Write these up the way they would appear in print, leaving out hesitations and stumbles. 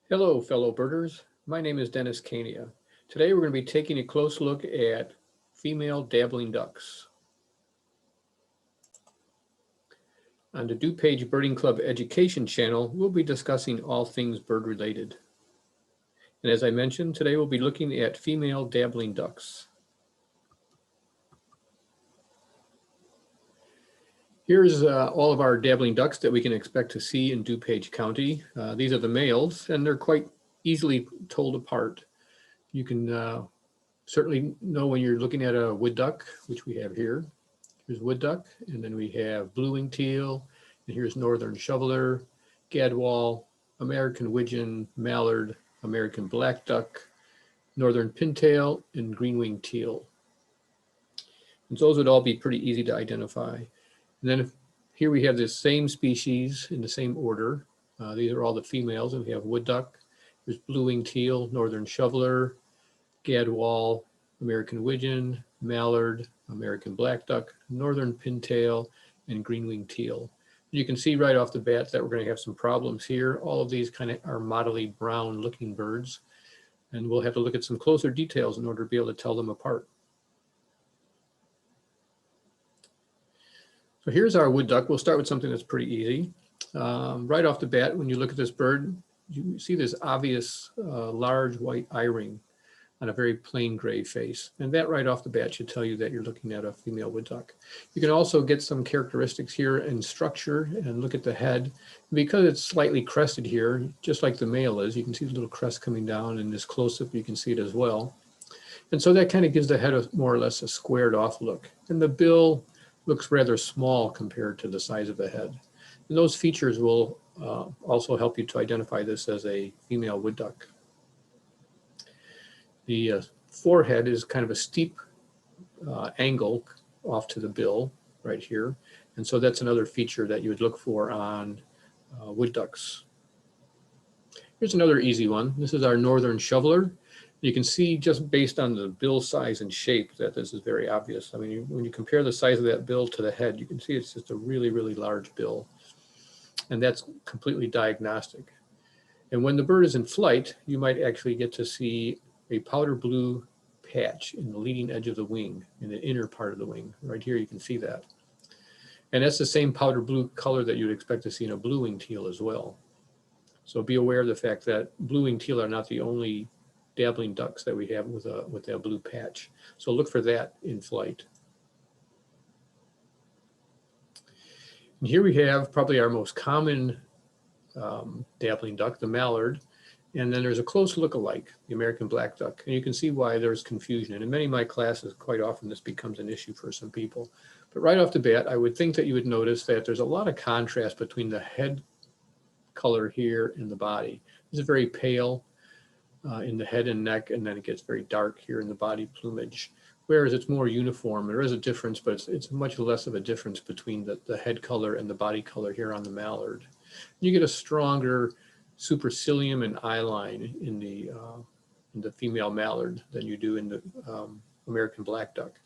Hello, fellow birders. My name is Denis Kania. Today we're going to be taking a close look at female dabbling ducks. On the DuPage Birding Club Education channel, we'll be discussing all things bird related. And as I mentioned, today we'll be looking at female dabbling ducks. Here's all of our dabbling ducks that we can expect to see in DuPage County. These are the males, and they're quite easily told apart. You can certainly know when you're looking at a wood duck, which we have here. Here's wood duck, and then we have blue-winged teal, and here's northern shoveler, gadwall, American widgeon, mallard, American black duck, northern pintail, and green-winged teal. And those would all be pretty easy to identify. And then here we have this same species in the same order. These are all the females, and we have wood duck. There's blue-winged teal, northern shoveler, gadwall, American widgeon, mallard, American black duck, northern pintail, and green-winged teal. You can see right off the bat that we're going to have some problems here. All of these kind of are mottily brown looking birds, and we'll have to look at some closer details in order to be able to tell them apart. So here's our wood duck. We'll start with something that's pretty easy. Right off the bat, when you look at this bird, you see this obvious large white eye ring on a very plain gray face. And that right off the bat should tell you that you're looking at a female wood duck. You can also get some characteristics here in structure and look at the head. Because it's slightly crested here, just like the male is, you can see the little crest coming down, in this close-up you can see it as well. And so that kind of gives the head more or less a squared off look. And the bill looks rather small compared to the size of the head. And those features will also help you to identify this as a female wood duck. The forehead is kind of a steep angle off to the bill right here. And so that's another feature that you would look for on wood ducks. Here's another easy one. This is our northern shoveler. You can see just based on the bill size and shape that this is very obvious. I mean, when you compare the size of that bill to the head, you can see it's just a really, really large bill. And that's completely diagnostic. And when the bird is in flight, you might actually get to see a powder blue patch in the leading edge of the wing, in the inner part of the wing. Right here, you can see that. And that's the same powder blue color that you'd expect to see in a blue-winged teal as well. So be aware of the fact that blue-winged teal are not the only dabbling ducks that we have with that blue patch. So look for that in flight. And here we have probably our most common dabbling duck, the mallard. And then there's a close look-alike, the American black duck. And you can see why there's confusion. And in many of my classes, quite often this becomes an issue for some people. But right off the bat, I would think that you would notice that there's a lot of contrast between the head color here and the body. This is very pale in the head and neck, and then it gets very dark here in the body plumage. Whereas it's more uniform. There is a difference, but it's much less of a difference between the head color and the body color here on the mallard. You get a stronger supercilium and eyeline in the female mallard than you do in the American black duck.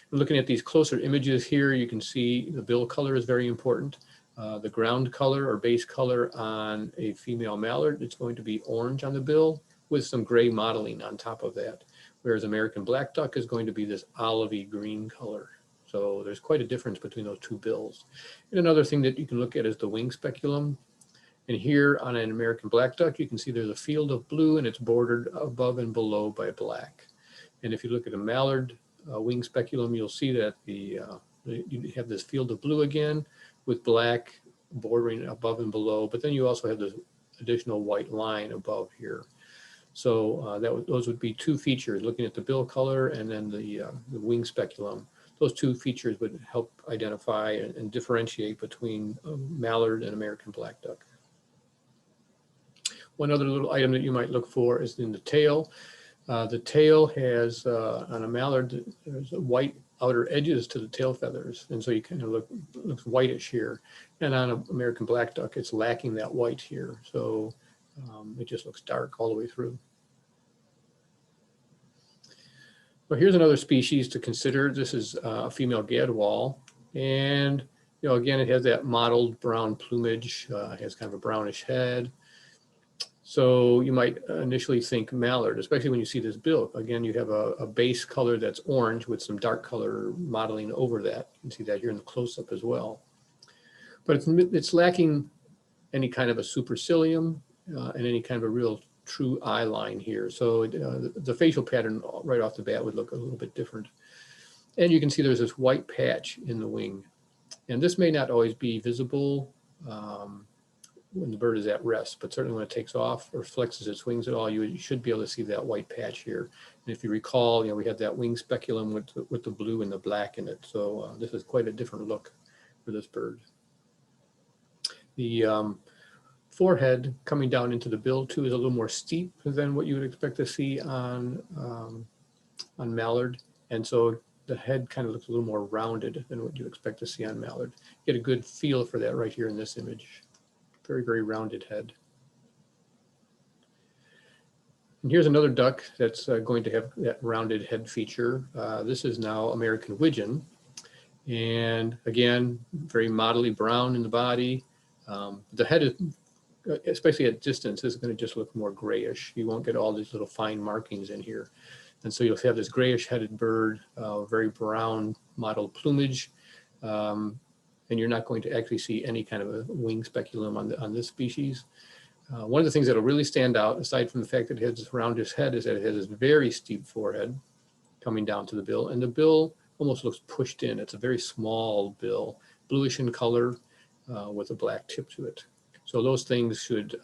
And looking at these closer images here, you can see the bill color is very important. The ground color or base color on a female mallard, it's going to be orange on the bill with some gray mottling on top of that. Whereas American black duck is going to be this olivey green color. So there's quite a difference between those two bills. And another thing that you can look at is the wing speculum. And here on an American black duck, you can see there's a field of blue and it's bordered above and below by black. And if you look at a mallard wing speculum, you'll see that you have this field of blue again with black bordering above and below, but then you also have this additional white line above here. So those would be two features, looking at the bill color and then the wing speculum. Those two features would help identify and differentiate between mallard and American black duck. One other little item that you might look for is in the tail. The tail has, on a mallard, there's white outer edges to the tail feathers. And so you kind of looks whitish here. And on an American black duck, it's lacking that white here. So it just looks dark all the way through. Well, here's another species to consider. This is a female gadwall. And, again, it has that mottled brown plumage. It has kind of a brownish head. So you might initially think mallard, especially when you see this bill. Again, you have a base color that's orange with some dark color modeling over that. You can see that here in the close-up as well. But it's lacking any kind of a supercilium and any kind of a real true eye line here. So the facial pattern right off the bat would look a little bit different. And you can see there's this white patch in the wing. And this may not always be visible when the bird is at rest, but certainly when it takes off or flexes its wings at all, you should be able to see that white patch here. And if you recall, we had that wing speculum with the blue and the black in it. So this is quite a different look for this bird. The forehead coming down into the bill too is a little more steep than what you would expect to see on mallard. And so the head kind of looks a little more rounded than what you expect to see on mallard. Get a good feel for that right here in this image. Very, very rounded head. And here's another duck that's going to have that rounded head feature. This is now American widgeon. And again, very mottly brown in the body. The head is, especially at distance, is going to just look more grayish. You won't get all these little fine markings in here. And so you'll have this grayish headed bird, very brown mottled plumage. And you're not going to actually see any kind of a wing speculum on this species. One of the things that'll really stand out, aside from the fact that it has this roundish head, is that it has this very steep forehead coming down to the bill, and the bill almost looks pushed in. It's a very small bill, bluish in color, with a black tip to it. So those things should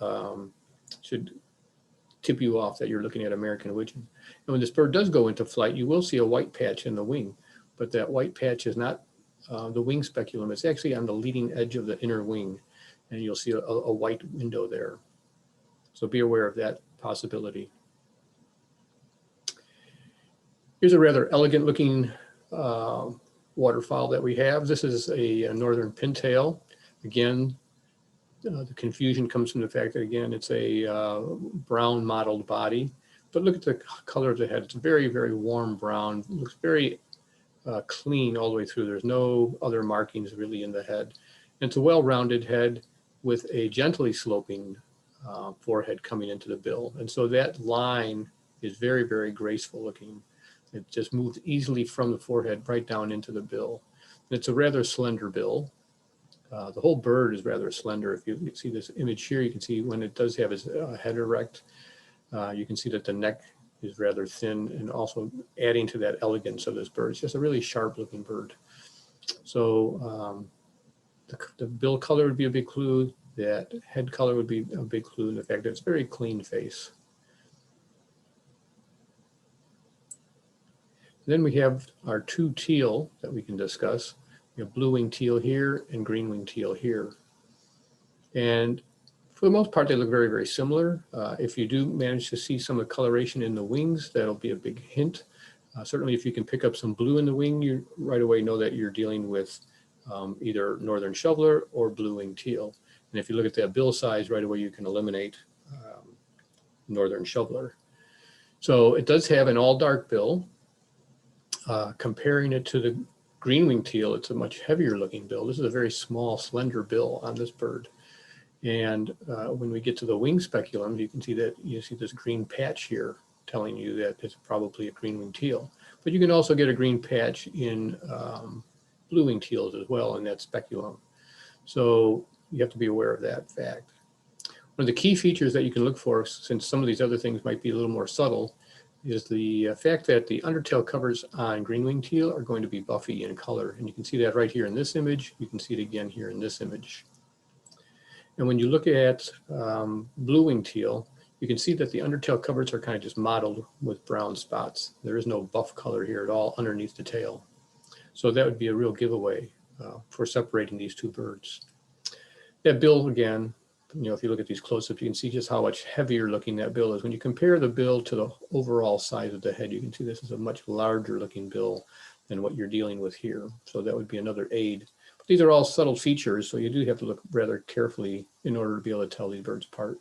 tip you off that you're looking at American widgeon. And when this bird does go into flight, you will see a white patch in the wing, but that white patch is not the wing speculum. It's actually on the leading edge of the inner wing, and you'll see a white window there. So be aware of that possibility. Here's a rather elegant looking waterfowl that we have. This is a northern pintail. Again, the confusion comes from the fact that, again, it's a brown mottled body, but look at the color of the head. It's very, very warm brown. It looks very clean all the way through. There's no other markings really in the head. And it's a well-rounded head with a gently sloping forehead coming into the bill. And so that line is very, very graceful looking. It just moves easily from the forehead right down into the bill. And it's a rather slender bill. The whole bird is rather slender. If you see this image here, you can see when it does have its head erect, you can see that the neck is rather thin, and also adding to that elegance of this bird. It's just a really sharp looking bird. So the bill color would be a big clue. That head color would be a big clue in the fact that it's very clean face. Then we have our two teal that we can discuss. We have blue-winged teal here and green-winged teal here. And for the most part, they look very, very similar. If you do manage to see some of the coloration in the wings, that'll be a big hint. Certainly, if you can pick up some blue in the wing, you right away know that you're dealing with either northern shoveler or blue-winged teal. And if you look at that bill size, right away you can eliminate northern shoveler. So it does have an all-dark bill. Comparing it to the green-winged teal, it's a much heavier looking bill. This is a very small, slender bill on this bird. And when we get to the wing speculum, you can see that you see this green patch here telling you that it's probably a green-winged teal. But you can also get a green patch in blue-winged teals as well in that speculum. So you have to be aware of that fact. One of the key features that you can look for, since some of these other things might be a little more subtle, is the fact that the undertail covers on green-winged teal are going to be buffy in color. And you can see that right here in this image. You can see it again here in this image. And when you look at blue-winged teal, you can see that the undertail covers are kind of just mottled with brown spots. There is no buff color here at all underneath the tail. So that would be a real giveaway for separating these two birds. That bill, again, if you look at these close-ups, you can see just how much heavier looking that bill is. When you compare the bill to the overall size of the head, you can see this is a much larger looking bill than what you're dealing with here. So that would be another aid. But these are all subtle features, so you do have to look rather carefully in order to be able to tell these birds apart.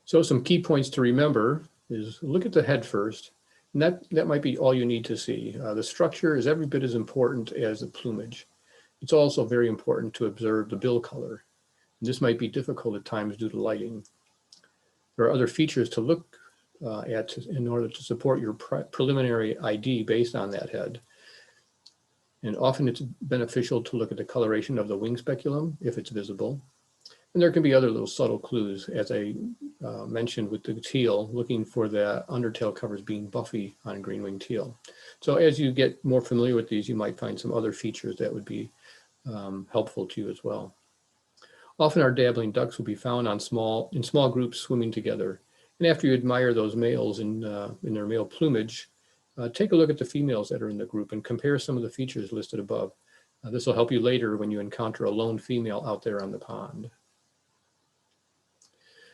So some key points to remember is look at the head first. And that might be all you need to see. The structure is every bit as important as the plumage. It's also very important to observe the bill color. This might be difficult at times due to lighting. There are other features to look at in order to support your preliminary ID based on that head. And often it's beneficial to look at the coloration of the wing speculum if it's visible. And there can be other little subtle clues, as I mentioned with the teal, looking for the undertail covers being buffy on green-winged teal. So as you get more familiar with these, you might find some other features that would be helpful to you as well. Often our dabbling ducks will be found in small groups swimming together. And after you admire those males in their male plumage, take a look at the females that are in the group and compare some of the features listed above. This will help you later when you encounter a lone female out there on the pond.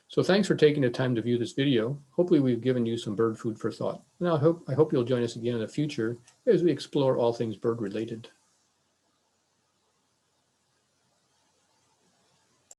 So thanks for taking the time to view this video. Hopefully we've given you some bird food for thought. And I hope you'll join us again in the future as we explore all things bird related.